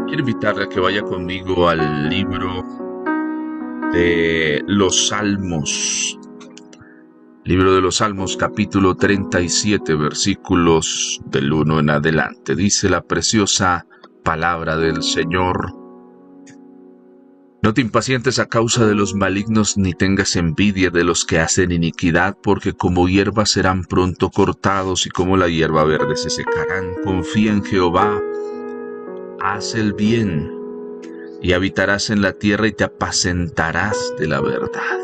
Quiero invitarle a que vaya conmigo al libro de los Salmos. Libro de los Salmos, capítulo 37, versículos del 1 en adelante. Dice la preciosa palabra del Señor: No te impacientes a causa de los malignos, ni tengas envidia de los que hacen iniquidad, porque como hierba serán pronto cortados, y como la hierba verde se secarán. Confía en Jehová, haz el bien, y habitarás en la tierra y te apacentarás de la verdad.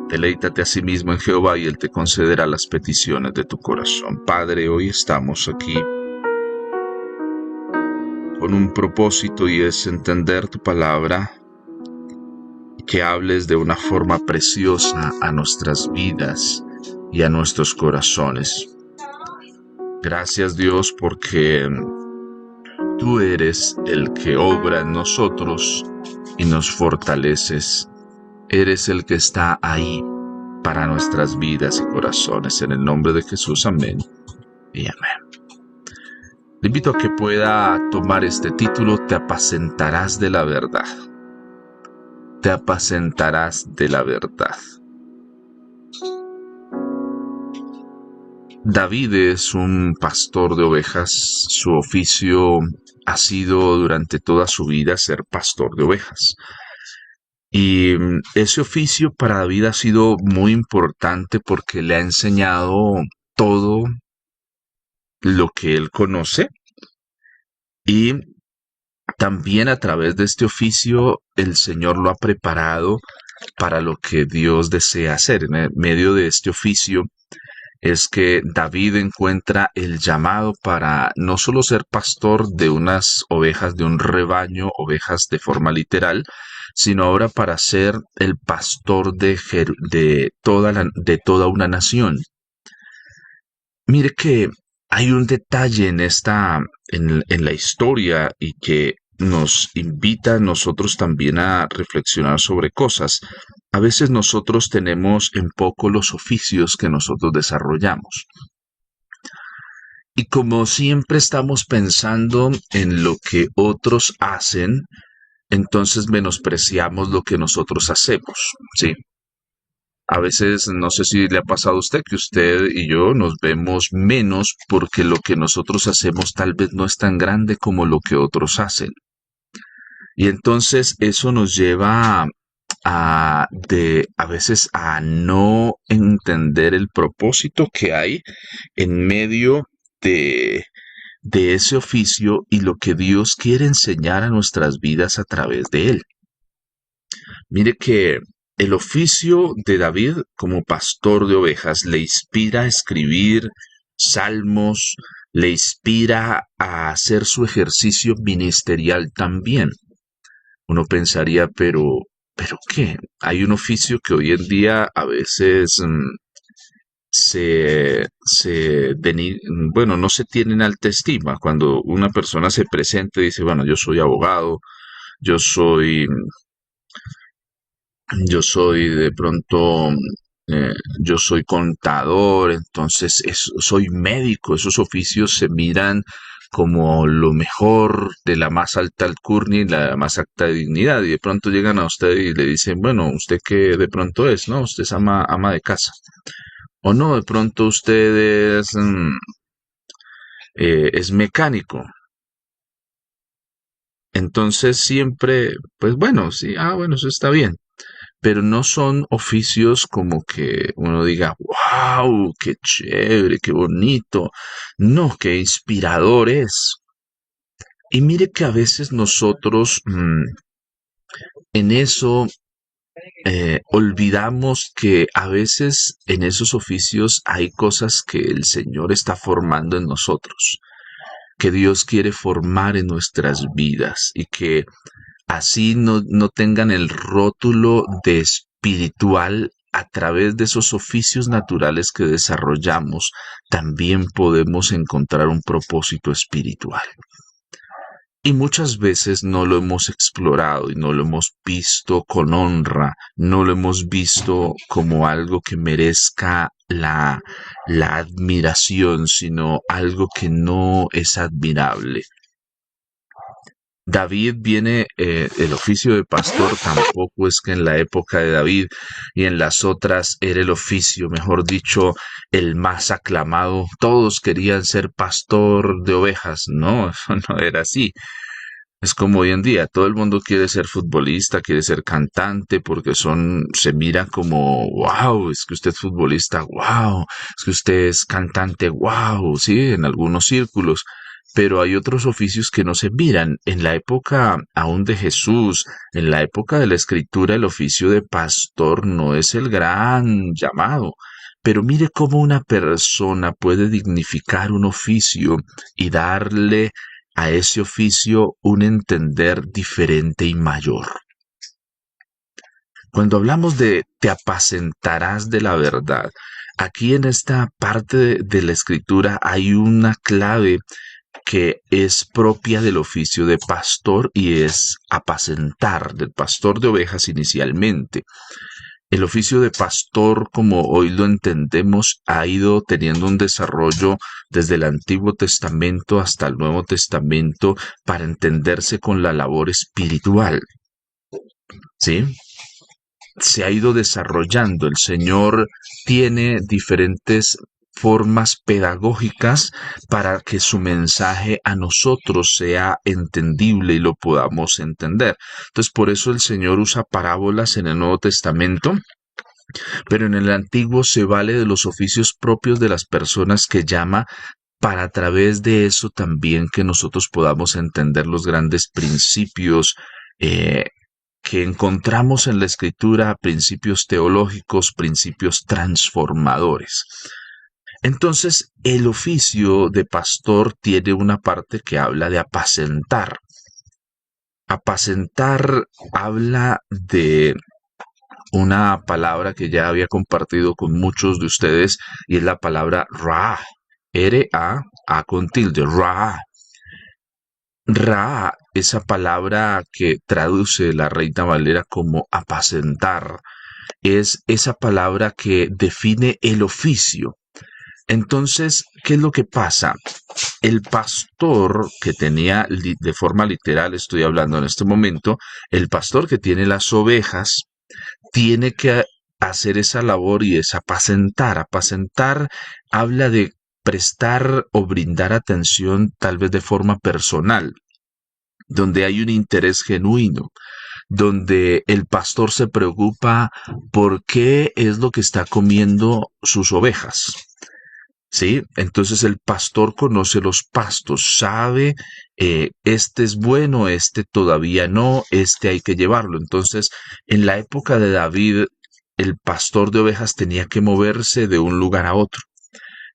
Deleítate a sí mismo en Jehová y Él te concederá las peticiones de tu corazón. Padre, hoy estamos aquí con un propósito, y es entender tu palabra, que hables de una forma preciosa a nuestras vidas y a nuestros corazones. Gracias, Dios, porque tú eres el que obra en nosotros y nos fortaleces. Eres el que está ahí para nuestras vidas y corazones. En el nombre de Jesús, amén y amén. Le invito a que pueda tomar este título: Te apacentarás de la verdad. Te apacentarás de la verdad. David es un pastor de ovejas. Su oficio ha sido durante toda su vida ser pastor de ovejas. Y ese oficio para David ha sido muy importante porque le ha enseñado todo lo que él conoce, y también a través de este oficio el Señor lo ha preparado para lo que Dios desea hacer. En medio de este oficio es que David encuentra el llamado para no solo ser pastor de unas ovejas, de un rebaño, ovejas de forma literal, sino ahora para ser el pastor de toda una nación. Mire que hay un detalle en la historia, y que nos invita a nosotros también a reflexionar sobre cosas. A veces nosotros tenemos en poco los oficios que nosotros desarrollamos. Y como siempre estamos pensando en lo que otros hacen, entonces menospreciamos lo que nosotros hacemos, ¿sí? A veces, no sé si le ha pasado a usted, que usted y yo nos vemos menos porque lo que nosotros hacemos tal vez no es tan grande como lo que otros hacen. Y entonces eso nos lleva a veces a no entender el propósito que hay en medio de, de ese oficio y lo que Dios quiere enseñar a nuestras vidas a través de él. Mire que el oficio de David como pastor de ovejas le inspira a escribir salmos, le inspira a hacer su ejercicio ministerial también. Uno pensaría, ¿pero qué? Hay un oficio que hoy en día a veces bueno, no se tiene en alta estima. Cuando una persona se presenta y dice, bueno, yo soy abogado, yo soy yo soy de pronto, eh, yo soy contador, entonces soy médico. Esos oficios se miran como lo mejor, de la más alta alcurnia y la más alta dignidad, y de pronto llegan a usted y le dicen, bueno, ¿usted qué de pronto es? ¿No? Usted es ama de casa. O no, de pronto usted es mecánico. Entonces siempre, pues bueno, sí, bueno, eso está bien. Pero no son oficios como que uno diga, wow, qué chévere, qué bonito. No, qué inspirador es. Y mire que a veces nosotros en eso olvidamos que a veces en esos oficios hay cosas que el Señor está formando en nosotros, que Dios quiere formar en nuestras vidas, y que así no tengan el rótulo de espiritual. A través de esos oficios naturales que desarrollamos, también podemos encontrar un propósito espiritual. Y muchas veces no lo hemos explorado y no lo hemos visto con honra, no lo hemos visto como algo que merezca la, la admiración, sino algo que no es admirable. David viene, el oficio de pastor tampoco es que en la época de David y en las otras era el oficio, mejor dicho, el más aclamado. Todos querían ser pastor de ovejas. No, eso no era así. Es como hoy en día, todo el mundo quiere ser futbolista, quiere ser cantante, porque se mira como, wow, es que usted es futbolista, wow, es que usted es cantante, wow, sí, en algunos círculos. Pero hay otros oficios que no se miran. En la época aún de Jesús, en la época de la escritura, el oficio de pastor no es el gran llamado. Pero mire cómo una persona puede dignificar un oficio y darle a ese oficio un entender diferente y mayor. Cuando hablamos de te apacentarás de la verdad, aquí en esta parte de la escritura hay una clave que es propia del oficio de pastor y es apacentar, del pastor de ovejas inicialmente. El oficio de pastor, como hoy lo entendemos, ha ido teniendo un desarrollo desde el Antiguo Testamento hasta el Nuevo Testamento para entenderse con la labor espiritual, ¿sí? Se ha ido desarrollando. El Señor tiene diferentes formas pedagógicas para que su mensaje a nosotros sea entendible y lo podamos entender. Entonces, por eso el Señor usa parábolas en el Nuevo Testamento, pero en el Antiguo se vale de los oficios propios de las personas que llama para a través de eso también que nosotros podamos entender los grandes principios que encontramos en la Escritura, principios teológicos, principios transformadores. Entonces, el oficio de pastor tiene una parte que habla de apacentar. Apacentar habla de una palabra que ya había compartido con muchos de ustedes y es la palabra ra, R-A con tilde, ra. Ra, esa palabra que traduce la Reina Valera como apacentar, es esa palabra que define el oficio. Entonces, ¿qué es lo que pasa? El pastor que tenía, de forma literal estoy hablando en este momento, el pastor que tiene las ovejas, tiene que hacer esa labor y es apacentar. Apacentar habla de prestar o brindar atención tal vez de forma personal, donde hay un interés genuino, donde el pastor se preocupa por qué es lo que está comiendo sus ovejas. ¿Sí? Entonces el pastor conoce los pastos, sabe, este es bueno, este todavía no, este hay que llevarlo. Entonces, en la época de David, el pastor de ovejas tenía que moverse de un lugar a otro.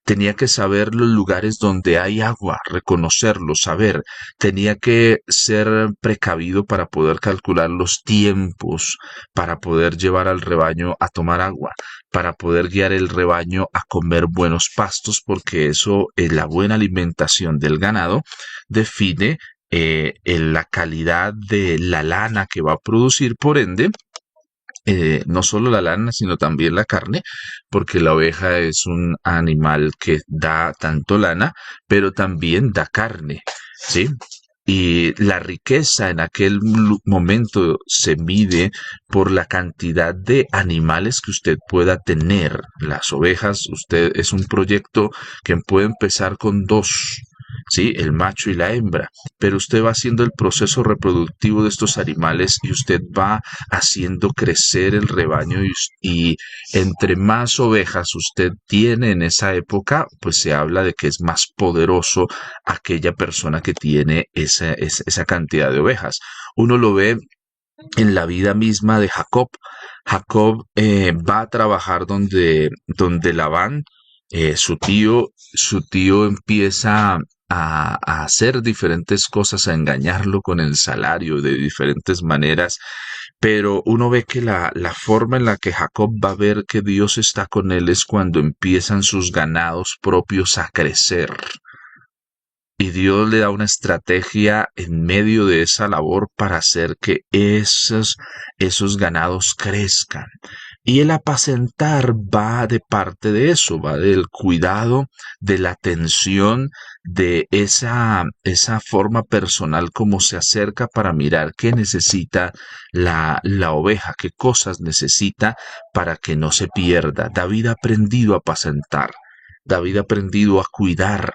Tenía que saber los lugares donde hay agua, reconocerlo, saber. Tenía que ser precavido para poder calcular los tiempos, para poder llevar al rebaño a tomar agua, para poder guiar el rebaño a comer buenos pastos, porque la buena alimentación del ganado define la calidad de la lana que va a producir, por ende, no solo la lana, sino también la carne, porque la oveja es un animal que da tanto lana, pero también da carne, ¿sí? Y la riqueza en aquel momento se mide por la cantidad de animales que usted pueda tener. Las ovejas, usted es un proyecto que puede empezar con dos, ¿sí? El macho y la hembra, pero usted va haciendo el proceso reproductivo de estos animales y usted va haciendo crecer el rebaño y entre más ovejas usted tiene en esa época, pues se habla de que es más poderoso aquella persona que tiene esa cantidad de ovejas. Uno lo ve en la vida misma de Jacob. Jacob va a trabajar donde Labán, su tío empieza a hacer diferentes cosas, a engañarlo con el salario de diferentes maneras, pero uno ve que la forma en la que Jacob va a ver que Dios está con él es cuando empiezan sus ganados propios a crecer. Y Dios le da una estrategia en medio de esa labor para hacer que esos ganados crezcan. Y el apacentar va de parte de eso, va del cuidado, de la atención, de esa forma personal como se acerca para mirar qué necesita la oveja, qué cosas necesita para que no se pierda. David ha aprendido a apacentar, David ha aprendido a cuidar,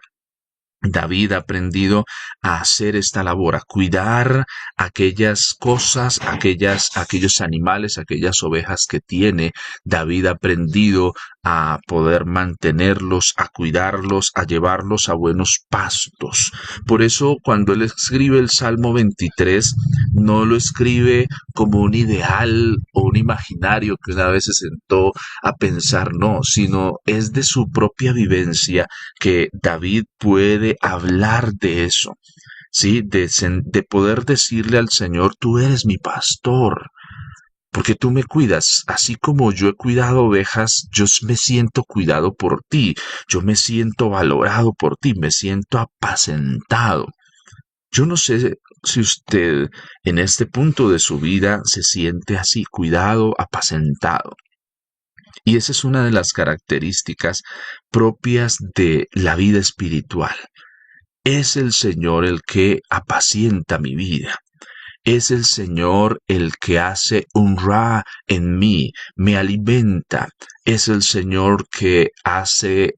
David ha aprendido a hacer esta labor, a cuidar aquellas cosas, aquellos animales, aquellas ovejas que tiene. David ha aprendido a poder mantenerlos, a cuidarlos, a llevarlos a buenos pastos. Por eso, cuando él escribe el Salmo 23, no lo escribe como un ideal o un imaginario que una vez se sentó a pensar, no, sino es de su propia vivencia que David puede hablar de eso, ¿sí? De poder decirle al Señor, tú eres mi pastor, porque tú me cuidas, así como yo he cuidado ovejas, yo me siento cuidado por ti, yo me siento valorado por ti, me siento apacentado. Yo no sé si usted en este punto de su vida se siente así, cuidado, apacentado. Y esa es una de las características propias de la vida espiritual. Es el Señor el que apacienta mi vida. Es el Señor el que hace un ra en mí, me alimenta. Es el Señor que hace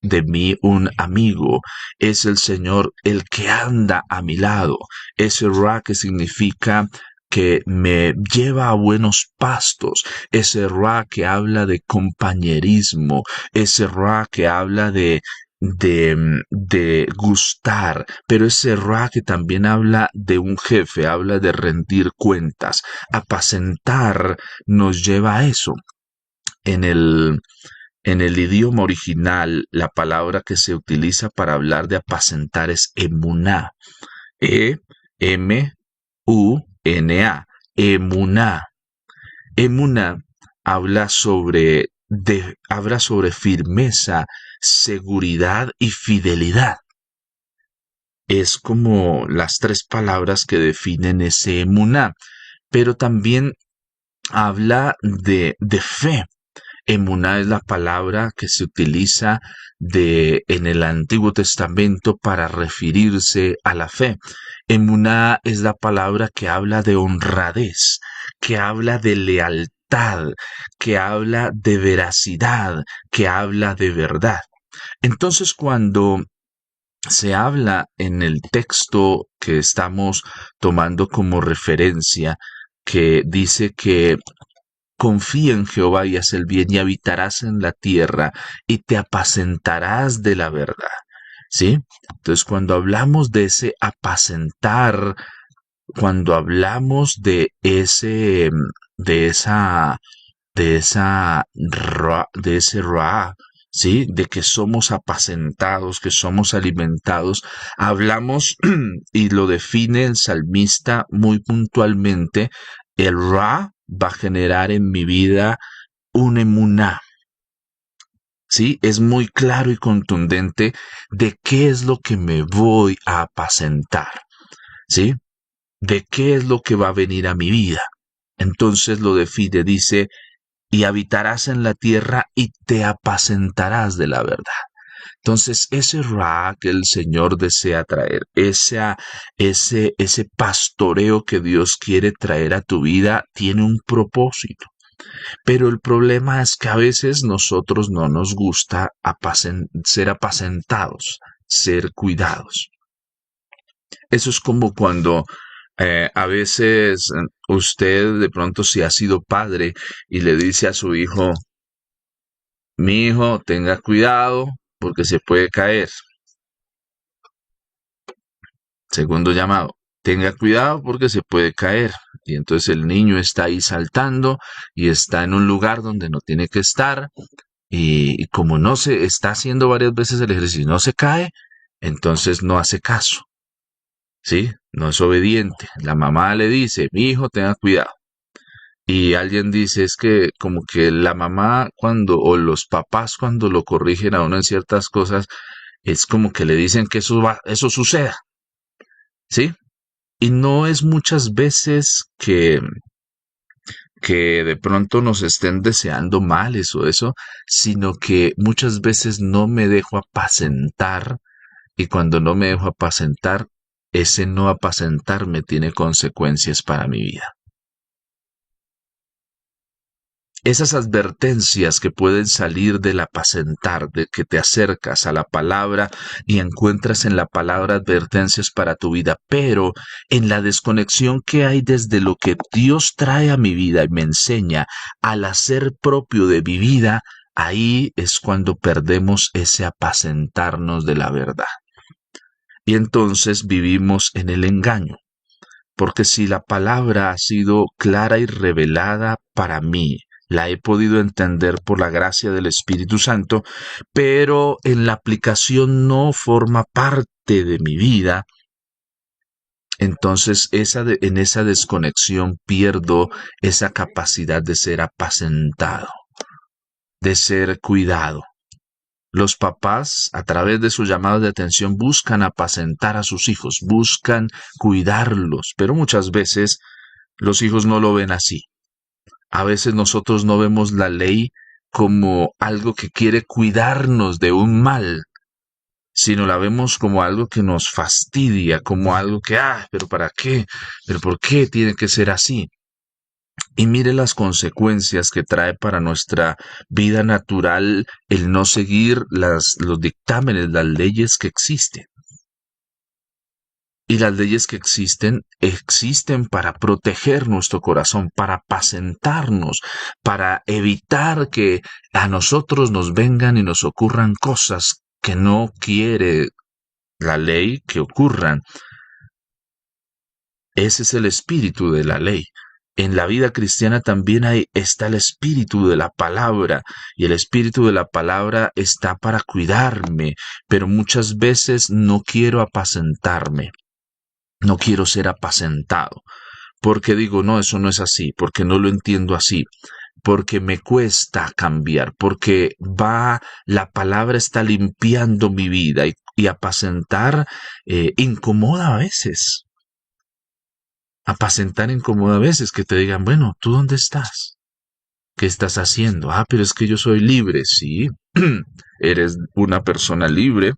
de mí un amigo. Es el Señor el que anda a mi lado. Ese ra que significa que me lleva a buenos pastos, ese ra que habla de compañerismo, ese ra que habla de gustar, pero ese ra que también habla de un jefe, habla de rendir cuentas. Apacentar nos lleva a eso. En el, en el idioma original, la palabra que se utiliza para hablar de apacentar es emuná. E-M-U-N-A. Emuná. Emuná habla sobre firmeza, seguridad y fidelidad. Es como las tres palabras que definen ese emuná, pero también habla de fe. Emuná es la palabra que se utiliza en el Antiguo Testamento para referirse a la fe. Emuná es la palabra que habla de honradez, que habla de lealtad, que habla de veracidad, que habla de verdad. Entonces, cuando se habla en el texto que estamos tomando como referencia, que dice que confía en Jehová y haz el bien y habitarás en la tierra y te apacentarás de la verdad. ¿Sí? Entonces, cuando hablamos de ese apacentar, cuando hablamos de esa, de ese ra, ¿sí? De que somos apacentados, que somos alimentados, hablamos y lo define el salmista muy puntualmente, el ra va a generar en mi vida un emuná. ¿Sí? Es muy claro y contundente de qué es lo que me voy a apacentar. ¿Sí? De qué es lo que va a venir a mi vida. Entonces lo define, dice, y habitarás en la tierra y te apacentarás de la verdad. Entonces, ese ra que el Señor desea traer, ese pastoreo que Dios quiere traer a tu vida, tiene un propósito. Pero el problema es que a veces nosotros no nos gusta ser apacentados, ser cuidados. Eso es como cuando a veces usted de pronto si ha sido padre y le dice a su hijo, mi hijo, tenga cuidado porque se puede caer. Segundo llamado, tenga cuidado porque se puede caer. Y entonces el niño está ahí saltando y está en un lugar donde no tiene que estar. Y como no se está haciendo varias veces el ejercicio y no se cae, entonces no hace caso. ¿Sí? No es obediente. La mamá le dice, mi hijo, tenga cuidado. Y alguien dice, es que como que la mamá o los papás cuando lo corrigen a uno en ciertas cosas, es como que le dicen que eso suceda. ¿Sí? Y no es muchas veces que de pronto nos estén deseando males o eso, sino que muchas veces no me dejo apacentar y cuando no me dejo apacentar, ese no apacentarme tiene consecuencias para mi vida. Esas advertencias que pueden salir del apacentar, de que te acercas a la palabra y encuentras en la palabra advertencias para tu vida, pero en la desconexión que hay desde lo que Dios trae a mi vida y me enseña al hacer propio de mi vida, ahí es cuando perdemos ese apacentarnos de la verdad. Y entonces vivimos en el engaño. Porque si la palabra ha sido clara y revelada para mí, la he podido entender por la gracia del Espíritu Santo, pero en la aplicación no forma parte de mi vida, entonces en esa desconexión pierdo esa capacidad de ser apacentado, de ser cuidado. Los papás, a través de sus llamados de atención, buscan apacentar a sus hijos, buscan cuidarlos, pero muchas veces los hijos no lo ven así. A veces nosotros no vemos la ley como algo que quiere cuidarnos de un mal, sino la vemos como algo que nos fastidia, como algo que, pero ¿para qué? ¿Pero por qué tiene que ser así? Y mire las consecuencias que trae para nuestra vida natural el no seguir los dictámenes, las leyes que existen. Y las leyes que existen para proteger nuestro corazón, para apacentarnos, para evitar que a nosotros nos vengan y nos ocurran cosas que no quiere la ley que ocurran. Ese es el espíritu de la ley. En la vida cristiana también está el espíritu de la palabra, y el espíritu de la palabra está para cuidarme, pero muchas veces no quiero apacentarme. No quiero ser apacentado, porque digo, no, eso no es así, porque no lo entiendo así, porque me cuesta cambiar, porque la palabra está limpiando mi vida y apacentar incomoda a veces. Apacentar incomoda a veces, que te digan, bueno, ¿tú dónde estás? ¿Qué estás haciendo? Pero es que yo soy libre, sí, eres una persona libre.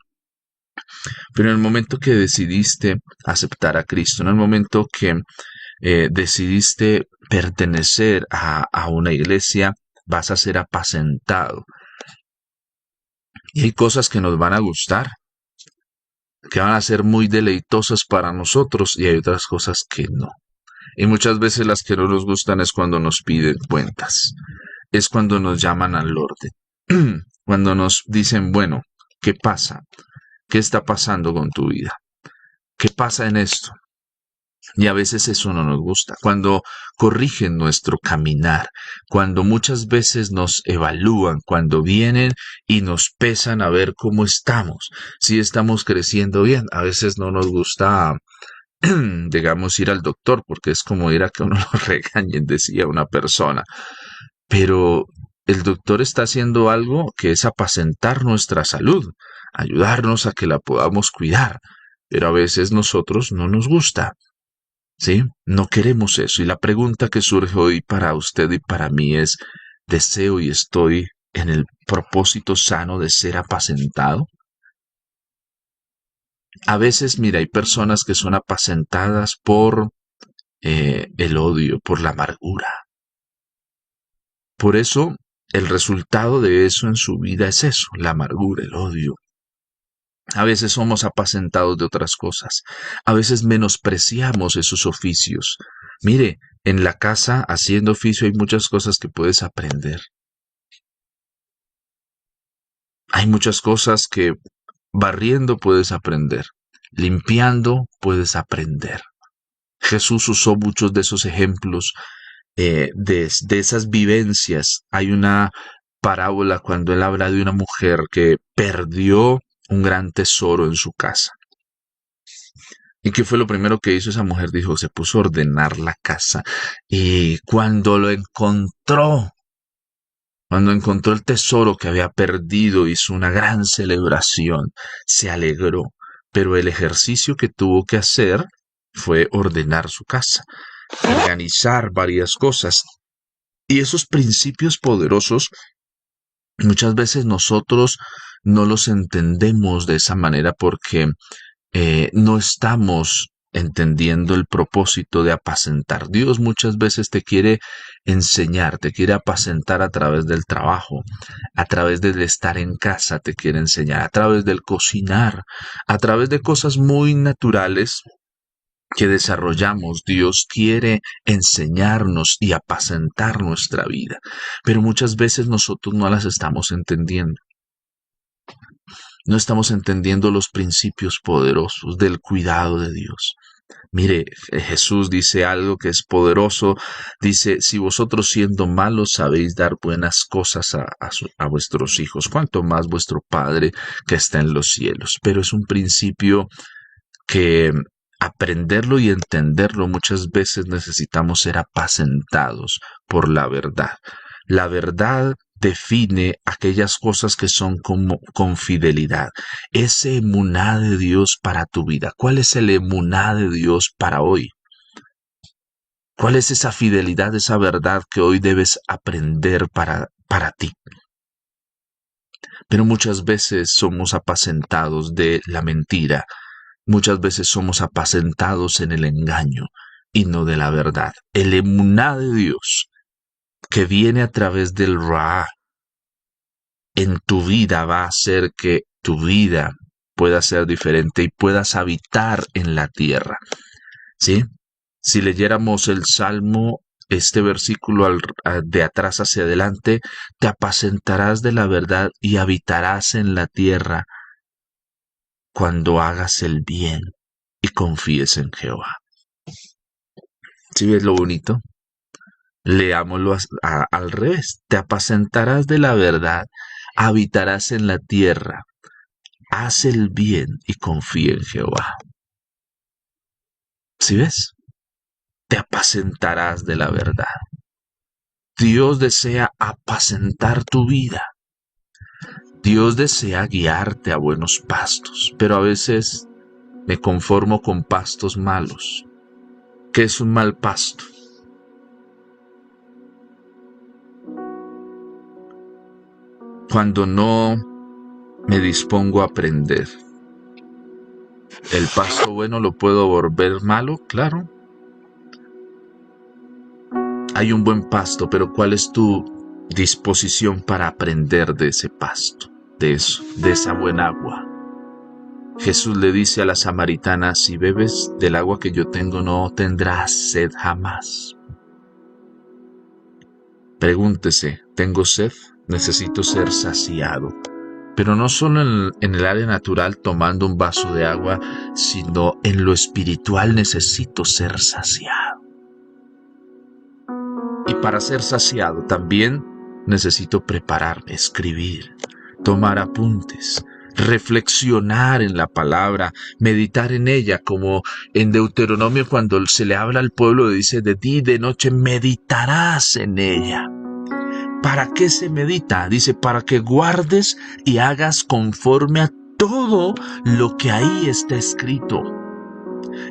Pero en el momento que decidiste aceptar a Cristo, en el momento que decidiste pertenecer a una iglesia, vas a ser apacentado. Y hay cosas que nos van a gustar, que van a ser muy deleitosas para nosotros, y hay otras cosas que no. Y muchas veces las que no nos gustan es cuando nos piden cuentas, es cuando nos llaman al orden, cuando nos dicen, bueno, ¿qué pasa? ¿Qué está pasando con tu vida? ¿Qué pasa en esto? Y a veces eso no nos gusta. Cuando corrigen nuestro caminar, cuando muchas veces nos evalúan, cuando vienen y nos pesan a ver cómo estamos, si estamos creciendo bien. A veces no nos gusta, digamos, ir al doctor, porque es como ir a que uno lo regañen, decía una persona. Pero el doctor está haciendo algo que es apacentar nuestra salud, ayudarnos a que la podamos cuidar. Pero a veces nosotros no nos gusta. ¿Sí? No queremos eso. Y la pregunta que surge hoy para usted y para mí es, ¿deseo y estoy en el propósito sano de ser apacentado? A veces, mira, hay personas que son apacentadas por el odio, por la amargura. Por eso, el resultado de eso en su vida es eso, la amargura, el odio. A veces somos apacentados de otras cosas. A veces menospreciamos esos oficios. Mire, en la casa, haciendo oficio, hay muchas cosas que puedes aprender. Hay muchas cosas que barriendo puedes aprender. Limpiando puedes aprender. Jesús usó muchos de esos ejemplos, de esas vivencias. Hay una parábola cuando él habla de una mujer que perdió un gran tesoro en su casa. ¿Y qué fue lo primero que hizo esa mujer? Dijo, se puso a ordenar la casa. Y cuando encontró el tesoro que había perdido, hizo una gran celebración, se alegró. Pero el ejercicio que tuvo que hacer fue ordenar su casa, organizar varias cosas. Y esos principios poderosos, muchas veces nosotros no los entendemos de esa manera porque no estamos entendiendo el propósito de apacentar. Dios muchas veces te quiere enseñar, te quiere apacentar a través del trabajo, a través del estar en casa, te quiere enseñar, a través del cocinar, a través de cosas muy naturales que desarrollamos. Dios quiere enseñarnos y apacentar nuestra vida, pero muchas veces nosotros no las estamos entendiendo. No estamos entendiendo los principios poderosos del cuidado de Dios. Mire, Jesús dice algo que es poderoso. Dice, si vosotros siendo malos sabéis dar buenas cosas a vuestros hijos, cuánto más vuestro Padre que está en los cielos. Pero es un principio que aprenderlo y entenderlo muchas veces necesitamos ser apacentados por la verdad. La verdad define aquellas cosas que son como con fidelidad. Ese emuná de Dios para tu vida. ¿Cuál es el emuná de Dios para hoy? ¿Cuál es esa fidelidad, esa verdad que hoy debes aprender para ti? Pero muchas veces somos apacentados de la mentira. Muchas veces somos apacentados en el engaño y no de la verdad. El emuná de Dios que viene a través del Ra en tu vida va a hacer que tu vida pueda ser diferente y puedas habitar en la tierra. ¿Sí? Si leyéramos el Salmo, este versículo de atrás hacia adelante, te apacentarás de la verdad y habitarás en la tierra cuando hagas el bien y confíes en Jehová. ¿Sí ves lo bonito? Leámoslo al revés. Te apacentarás de la verdad, habitarás en la tierra, haz el bien y confía en Jehová. ¿Sí ves? Te apacentarás de la verdad. Dios desea apacentar tu vida. Dios desea guiarte a buenos pastos, pero a veces me conformo con pastos malos. ¿Qué es un mal pasto? Cuando no me dispongo a aprender. ¿El pasto bueno lo puedo volver malo? Claro. Hay un buen pasto, pero ¿cuál es tu disposición para aprender de ese pasto? De eso, de esa buena agua. Jesús le dice a la samaritana, si bebes del agua que yo tengo no tendrás sed jamás. Pregúntese, ¿tengo sed? Necesito ser saciado. Pero no solo en el área natural tomando un vaso de agua, sino en lo espiritual necesito ser saciado. Y para ser saciado también necesito prepararme, escribir, tomar apuntes, reflexionar en la palabra, meditar en ella, como en Deuteronomio cuando se le habla al pueblo, dice, de día y de noche meditarás en ella. ¿Para qué se medita? Dice, para que guardes y hagas conforme a todo lo que ahí está escrito.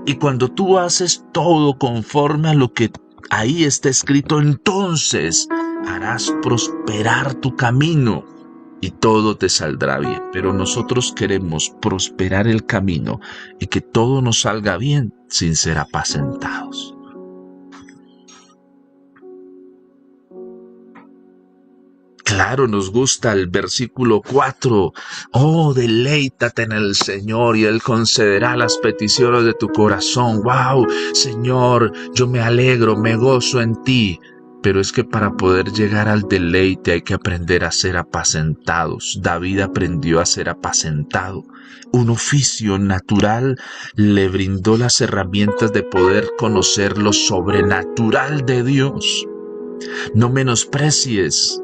Y cuando tú haces todo conforme a lo que ahí está escrito, entonces harás prosperar tu camino y todo te saldrá bien. Pero nosotros queremos prosperar el camino y que todo nos salga bien sin ser apacentados. Claro, nos gusta el versículo 4. Oh, deleítate en el Señor y Él concederá las peticiones de tu corazón. ¡Wow! Señor, yo me alegro, me gozo en ti. Pero es que para poder llegar al deleite hay que aprender a ser apacentados. David aprendió a ser apacentado. Un oficio natural le brindó las herramientas de poder conocer lo sobrenatural de Dios. No menosprecies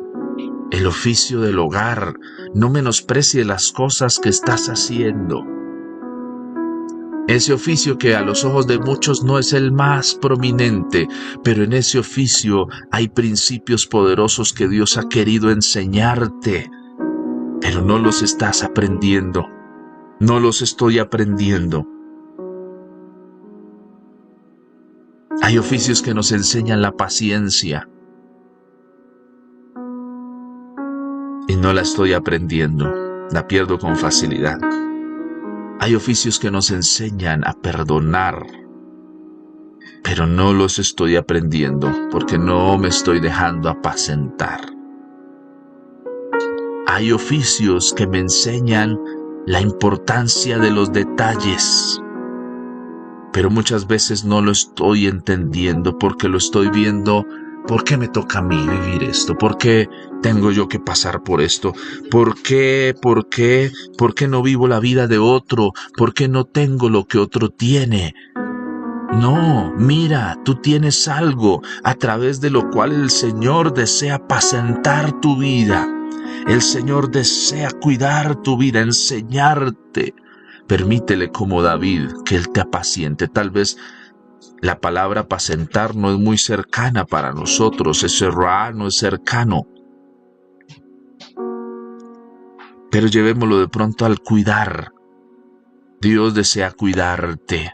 el oficio del hogar, no menosprecies las cosas que estás haciendo. Ese oficio que a los ojos de muchos no es el más prominente, pero en ese oficio hay principios poderosos que Dios ha querido enseñarte, pero no los estás aprendiendo, no los estoy aprendiendo. Hay oficios que nos enseñan la paciencia. no la estoy aprendiendo, la pierdo con facilidad. Hay oficios que nos enseñan a perdonar, pero no los estoy aprendiendo porque no me estoy dejando apacentar. Hay oficios que me enseñan la importancia de los detalles, pero muchas veces no lo estoy entendiendo porque lo estoy viendo. ¿Por qué me toca a mí vivir esto? ¿Por qué tengo yo que pasar por esto? ¿Por qué no vivo la vida de otro? ¿Por qué no tengo lo que otro tiene? No, mira, tú tienes algo a través de lo cual el Señor desea apacentar tu vida. El Señor desea cuidar tu vida, enseñarte. Permítele como David que Él te apaciente. Tal vez la palabra apacentar no es muy cercana para nosotros, ese ra no es cercano. Pero llevémoslo de pronto al cuidar. Dios desea cuidarte.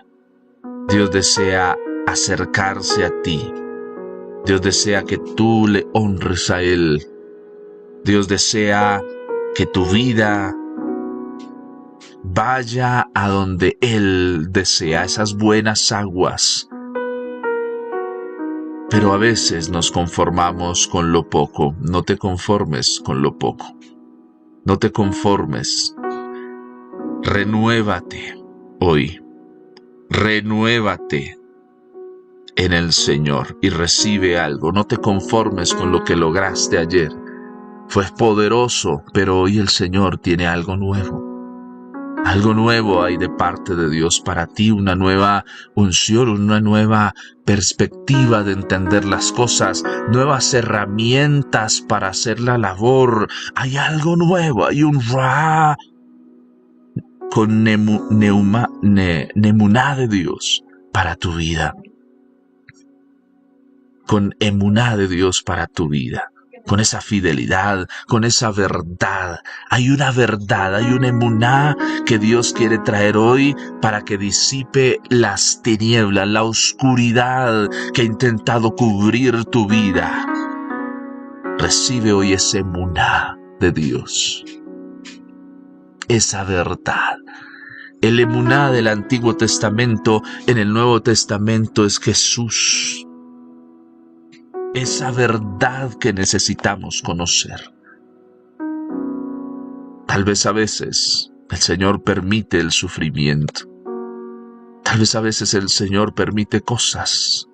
Dios desea acercarse a ti. Dios desea que tú le honres a Él. Dios desea que tu vida vaya a donde Él desea, esas buenas aguas. Pero a veces nos conformamos con lo poco. No te conformes con lo poco. No te conformes. Renuévate hoy. Renuévate en el Señor y recibe algo. No te conformes con lo que lograste ayer. Fue poderoso, pero hoy el Señor tiene algo nuevo. Algo nuevo hay de parte de Dios para ti, una nueva unción, una nueva perspectiva de entender las cosas, nuevas herramientas para hacer la labor. Hay algo nuevo, hay un ra con nemuná de Dios para tu vida. Con emuná de Dios para tu vida. Con esa fidelidad, con esa verdad. Hay una verdad, hay una emuná que Dios quiere traer hoy para que disipe las tinieblas, la oscuridad que ha intentado cubrir tu vida. Recibe hoy esa emuná de Dios, esa verdad. El emuná del Antiguo Testamento en el Nuevo Testamento es Jesús. Esa verdad que necesitamos conocer. Tal vez a veces el Señor permite el sufrimiento. Tal vez a veces el Señor permite cosas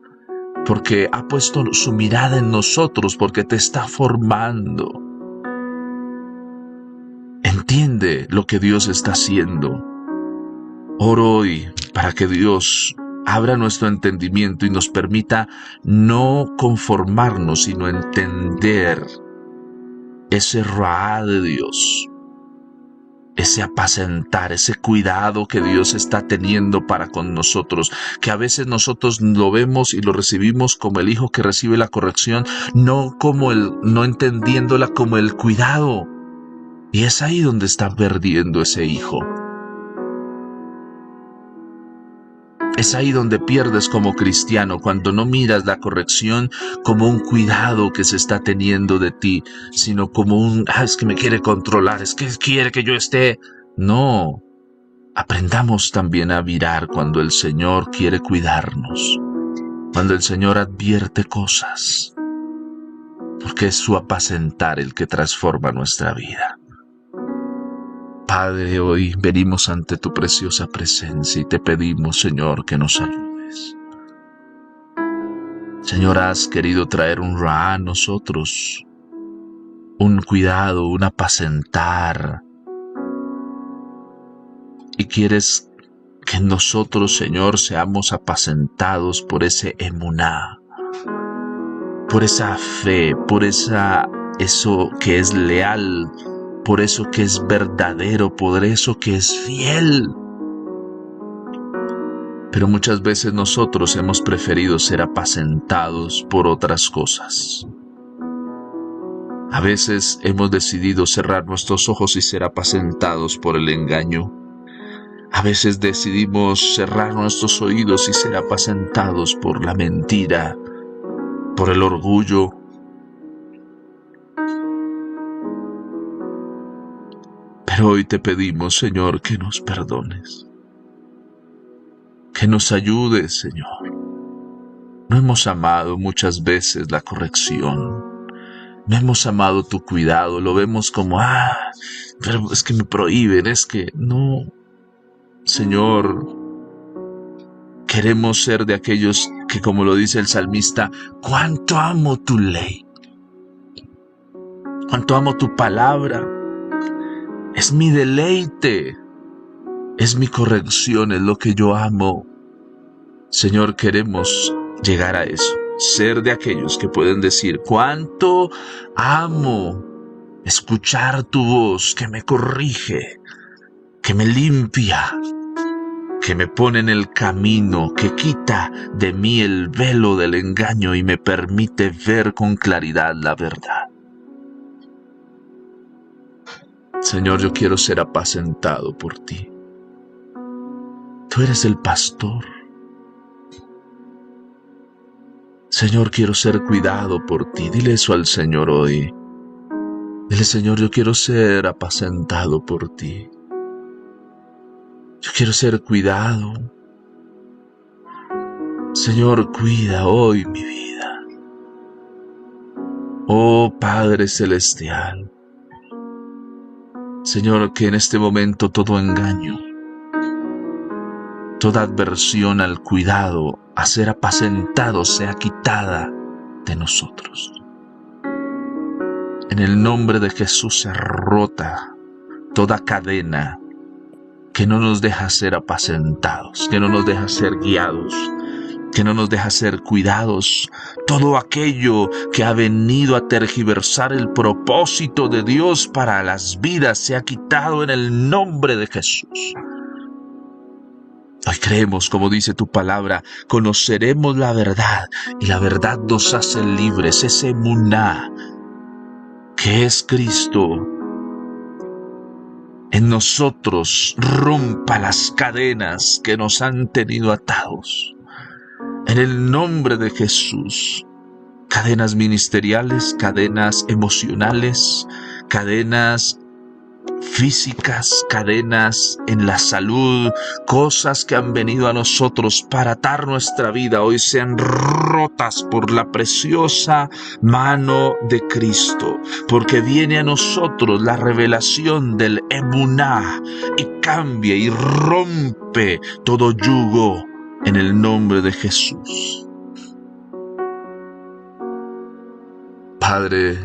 porque ha puesto su mirada en nosotros, porque te está formando. Entiende lo que Dios está haciendo. Oro hoy para que Dios abra nuestro entendimiento y nos permita no conformarnos, sino entender ese ra de Dios, ese apacentar, ese cuidado que Dios está teniendo para con nosotros, que a veces nosotros lo vemos y lo recibimos como el hijo que recibe la corrección, no entendiéndola como el cuidado. Y es ahí donde está perdiendo ese hijo. Es ahí donde pierdes como cristiano, cuando no miras la corrección como un cuidado que se está teniendo de ti, sino como es que me quiere controlar, es que quiere que yo esté. No, aprendamos también a mirar cuando el Señor quiere cuidarnos, cuando el Señor advierte cosas, porque es su apacentar el que transforma nuestra vida. Padre, hoy venimos ante tu preciosa presencia y te pedimos, Señor, que nos ayudes. Señor, has querido traer un ra a nosotros, un cuidado, un apacentar. Y quieres que nosotros, Señor, seamos apacentados por ese emuná, por esa fe, por eso que es leal, por eso que es verdadero, por eso que es fiel. Pero muchas veces nosotros hemos preferido ser apacentados por otras cosas. A veces hemos decidido cerrar nuestros ojos y ser apacentados por el engaño. A veces decidimos cerrar nuestros oídos y ser apacentados por la mentira, por el orgullo. Pero hoy te pedimos, Señor, que nos perdones, que nos ayudes, Señor. No hemos amado muchas veces la corrección, no hemos amado tu cuidado, lo vemos como, pero es que me prohíben, es que no. Señor, queremos ser de aquellos que, como lo dice el salmista, cuánto amo tu ley, cuánto amo tu palabra, es mi deleite, es mi corrección, es lo que yo amo. Señor, queremos llegar a eso, ser de aquellos que pueden decir, cuánto amo escuchar tu voz que me corrige, que me limpia, que me pone en el camino, que quita de mí el velo del engaño y me permite ver con claridad la verdad. Señor, yo quiero ser apacentado por ti. Tú eres el pastor. Señor, quiero ser cuidado por ti. Dile eso al Señor hoy. Dile, Señor, yo quiero ser apacentado por ti. Yo quiero ser cuidado. Señor, cuida hoy mi vida. Oh Padre Celestial. Señor, que en este momento todo engaño, toda adversión al cuidado, a ser apacentado, sea quitada de nosotros. En el nombre de Jesús se rota toda cadena que no nos deja ser apacentados, que no nos deja ser guiados, que no nos deja ser cuidados. Todo aquello que ha venido a tergiversar el propósito de Dios para las vidas se ha quitado en el nombre de Jesús. Hoy creemos, como dice tu palabra, conoceremos la verdad y la verdad nos hace libres. Ese emuná que es Cristo en nosotros rompa las cadenas que nos han tenido atados. En el nombre de Jesús, cadenas ministeriales, cadenas emocionales, cadenas físicas, cadenas en la salud, cosas que han venido a nosotros para atar nuestra vida, hoy sean rotas por la preciosa mano de Cristo, porque viene a nosotros la revelación del emuná y cambia y rompe todo yugo en el nombre de Jesús. Padre,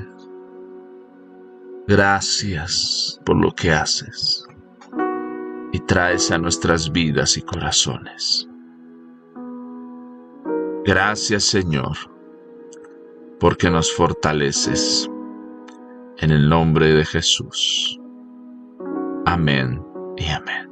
gracias por lo que haces y traes a nuestras vidas y corazones. Gracias, Señor, porque nos fortaleces. En el nombre de Jesús. Amén y amén.